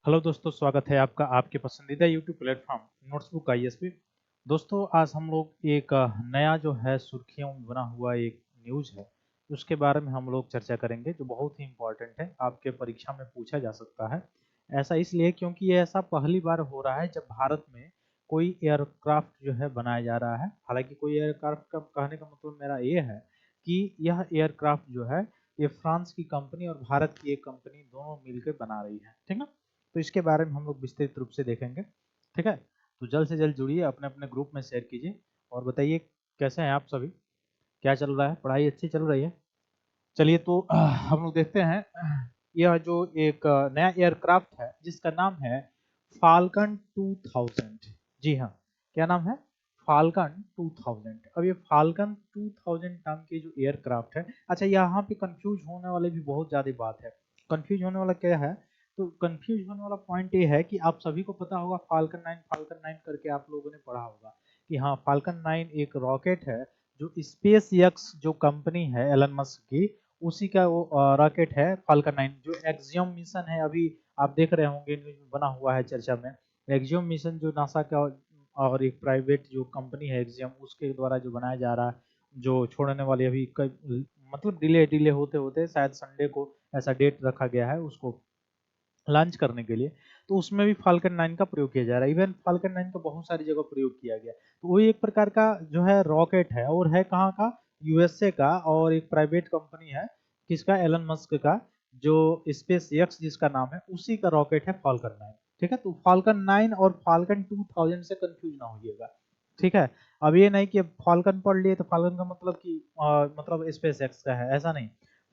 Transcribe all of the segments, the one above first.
Hello दोस्तों, स्वागत है आपका आपके पसंदीदा यूट्यूब प्लेटफॉर्म नोट्सबुक आईएएस पे। दोस्तों, आज हम लोग एक नया जो है सुर्खियों में बना हुआ एक न्यूज़ है, उसके बारे में हम लोग चर्चा करेंगे जो बहुत ही इम्पोर्टेंट है, आपके परीक्षा में पूछा जा सकता है। ऐसा इसलिए क्योंकि ये ऐसा पहली बार हो रहा है जब भारत में कोई एयरक्राफ्ट जो है बनाया जा रहा है। हालांकि कोई एयरक्राफ्ट का कहने का मतलब मेरा ये है कि यह एयरक्राफ्ट जो है ये फ्रांस की कंपनी और भारत की एक कंपनी दोनों मिलकर बना रही है, ठीक है। तो इसके बारे में हम लोग विस्तृत रूप से देखेंगे, ठीक है। तो जल्द से जल्द जुड़िए, अपने अपने ग्रुप में शेयर कीजिए और बताइए कैसे हैं आप सभी, क्या चल रहा है, पढ़ाई अच्छी चल रही है। चलिए तो हम लोग देखते हैं। यह जो एक नया एयरक्राफ्ट है जिसका नाम है फाल्कन 2000। जी हाँ, क्या नाम है? फाल्कन 2000। अब ये फाल्कन 2000 नाम की जो एयरक्राफ्ट है, अच्छा यहाँ पे कंफ्यूज होने वाली भी बहुत ज़्यादा बात है। कंफ्यूज होने वाला क्या है? तो कंफ्यूज होने वाला पॉइंट ये है कि आप सभी को पता होगा फाल्कन 9 करके आप लोगों ने पढ़ा होगा कि हाँ, फाल्कन 9 एक रॉकेट है जो स्पेस एक्स जो कंपनी है एलन मस्क की, उसी का वो रॉकेट है फाल्कन 9 जो एक्सियम मिशन है। अभी आप देख रहे होंगे न्यूज में बना हुआ है चर्चा में। एक्सियम मिशन जो नासा का और एक प्राइवेट जो कंपनी है एक्सियम, उसके द्वारा जो बनाया जा रहा है, जो छोड़ने वाली अभी मतलब डिले डिले होते होते शायद संडे को ऐसा डेट रखा गया है उसको लॉन्च करने के लिए। तो उसमें भी फाल्कन 9 का प्रयोग किया जा रहा है। इवन फाल्कन 9 का बहुत सारी जगह प्रयोग किया गया। तो वो एक प्रकार का जो है रॉकेट है और है कहाँ का? यूएसए का, और एक प्राइवेट कंपनी है किसका? एलन मस्क का, जो स्पेस एक्स जिसका नाम है, उसी का रॉकेट है फाल्कन 9। ठीक है, तो फाल्कन 9 और फाल्कन 2000 से कंफ्यूज ना होइएगा, ठीक है। अब ये नहीं कि फाल्कन पढ़ लिए तो फाल्कन का मतलब कि मतलब स्पेस एक्स का है, ऐसा नहीं।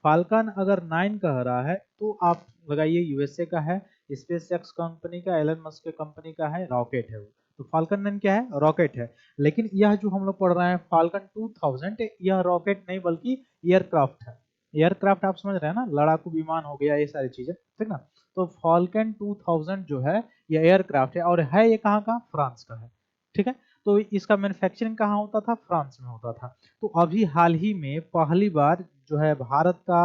फाल्कन अगर 9 कह रहा है तो आप लगाइए यूएसए का है, स्पेस एक्स कंपनी का, एलन मस्क के कंपनी का है, रॉकेट है वो। तो फाल्कन 9 क्या है? रॉकेट है। लेकिन यह जो हम लोग पढ़ रहे हैं फाल्कन 2000, यह रॉकेट नहीं बल्कि एयरक्राफ्ट है। एयरक्राफ्ट आप समझ रहे हैं ना, लड़ाकू विमान हो गया, ये सारी चीजें, ठीक ना। तो फाल्कन 2000 जो है यह एयरक्राफ्ट है, और है ये कहाँ का? फ्रांस का है, ठीक है। तो इसका मैन्युफैक्चरिंग कहाँ होता था? फ्रांस में होता था। तो अभी हाल ही में पहली बार जो है भारत का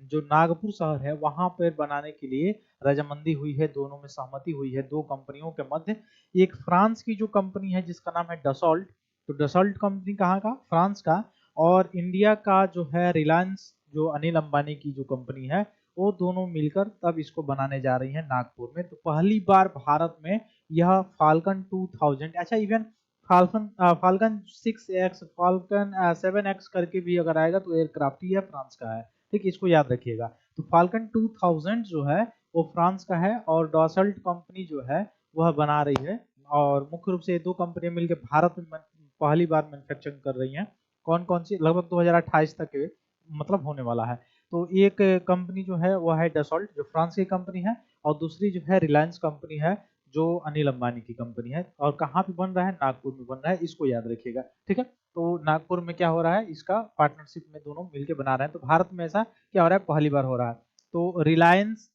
जो नागपुर शहर है वहां पर बनाने के लिए रजामंदी हुई है, दोनों में सहमति हुई है दो कंपनियों के मध्य। एक फ्रांस की जो कंपनी है जिसका नाम है डसॉल्ट, तो डसॉल्ट कंपनी कहाँ का? फ्रांस का। और इंडिया का जो है रिलायंस, जो अनिल अंबानी की जो कंपनी है, वो दोनों मिलकर तब इसको बनाने जा रही है नागपुर में। तो पहली बार भारत में यह फाल्कन 2000, अच्छा even falcon 6X, falcon 7X करके भी अगर आएगा तो एयरक्राफ्ट ही है, फ्रांस का है, ठीक, इसको याद रखिएगा। तो फाल्कन 2000 जो है वो फ्रांस का है, और डॉसल्ट कंपनी जो है वह बना रही है। और मुख्य रूप से ये दो कंपनियां मिलकर भारत में पहली बार मैन्युफैक्चरिंग कर रही हैं। कौन कौन सी? लगभग 2028 तक मतलब होने वाला है। तो एक कंपनी जो है वह है डसॉल्ट जो फ्रांस की कंपनी है, और दूसरी जो है रिलायंस कंपनी है जो अनिल अंबानी की कंपनी है। और कहाँ पे बन रहा है? नागपुर में बन रहा है, इसको याद रखिएगा, ठीक है। तो नागपुर में क्या हो रहा है? इसका पार्टनरशिप में दोनों मिलकर बना रहे हैं। तो भारत में ऐसा क्या हो रहा है? पहली बार हो रहा है। तो रिलायंस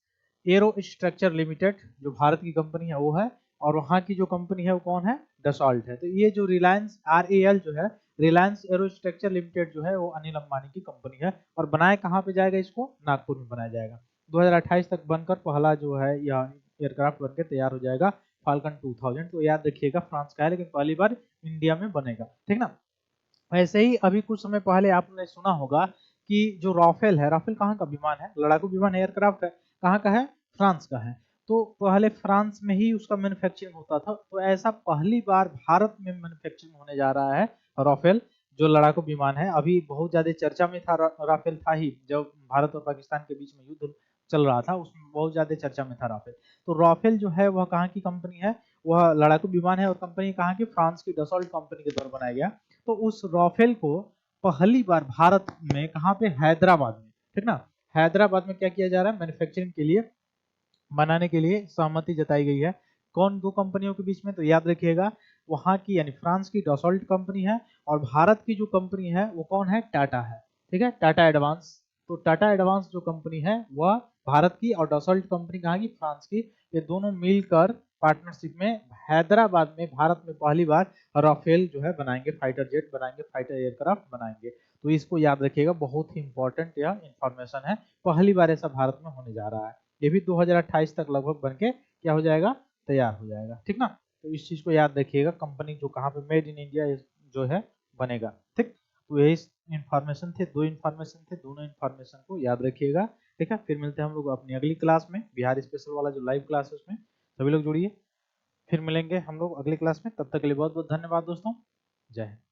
एरो स्ट्रक्चर लिमिटेड जो भारत की कंपनी है वो है, और वहाँ की जो कंपनी है वो कौन है? डसॉल्ट है। तो ये जो रिलायंस RAL जो है, रिलायंस एरो स्ट्रक्चर लिमिटेड जो है वो अनिल अंबानी की कंपनी है। और बनाया कहाँ पे जाएगा? इसको नागपुर में बनाया जाएगा। 2028 तक बनकर पहला जो है यह एयरक्राफ्ट बनकर तैयार हो जाएगा फाल्कन 2000। तो याद रखिएगा फ्रांस का है, लेकिन पहली बार इंडिया में बनेगा, ठीक ना। ऐसे ही अभी कुछ समय पहले आपने सुना होगा कि जो राफेल है, राफेल कहाँ का विमान है? लड़ाकू विमान एयरक्राफ्ट है, कहाँ का है? फ्रांस का है। तो पहले फ्रांस में ही उसका मैन्युफैक्चरिंग होता था। तो ऐसा पहली बार भारत में मैन्युफैक्चरिंग होने जा रहा है राफेल जो लड़ाकू विमान है। अभी बहुत ज्यादा चर्चा में था, राफेल था ही जब भारत और पाकिस्तान के बीच में युद्ध चल रहा था, उसमें बहुत ज्यादा चर्चा में था राफेल। तो राफेल जो है वह कहाँ की कंपनी है? वह लड़ाकू विमान है, और कंपनी कहाँ की? फ्रांस की डसॉल्ट कंपनी के द्वारा बनाया गया। तो उस राफेल को पहली बार भारत में कहाँ पे? हैदराबाद में, ठीक ना। हैदराबाद में क्या किया जा रहा है? मैन्युफैक्चरिंग के लिए, बनाने के लिए सहमति जताई गई है। कौन? दो कंपनियों के बीच में। तो याद रखिएगा वहां की यानी फ्रांस की डसॉल्ट कंपनी है, और भारत की जो कंपनी है वो कौन है? टाटा है, ठीक है, टाटा एडवांस। तो टाटा एडवांस जो कंपनी है वह भारत की, और डसॉल्ट कंपनी कहाँ की? फ्रांस की। ये दोनों मिलकर पार्टनरशिप में हैदराबाद में भारत में पहली बार राफेल जो है बनाएंगे, फाइटर जेट बनाएंगे, फाइटर एयरक्राफ्ट बनाएंगे। तो इसको याद रखिएगा, बहुत ही इंपॉर्टेंट यह इंफॉर्मेशन है। पहली बार ऐसा भारत में होने जा रहा है। ये भी 2028 तक लगभग बन के क्या हो जाएगा, तैयार हो जाएगा। ठीक ना, तो इस चीज को याद रखिएगा, कंपनी जो कहाँ पे मेड इन इंडिया जो है बनेगा। ठीक, तो यही इन्फॉर्मेशन थे, दो इन्फॉर्मेशन थे, दोनों इन्फॉर्मेशन को याद रखिएगा। ठीक है, फिर मिलते हैं हम लोग अपनी अगली क्लास में, बिहार स्पेशल वाला जो लाइव क्लास है उसमें सभी लोग जुड़िए। फिर मिलेंगे हम लोग अगली क्लास में, तब तक के लिए बहुत बहुत धन्यवाद दोस्तों। जय हिंद।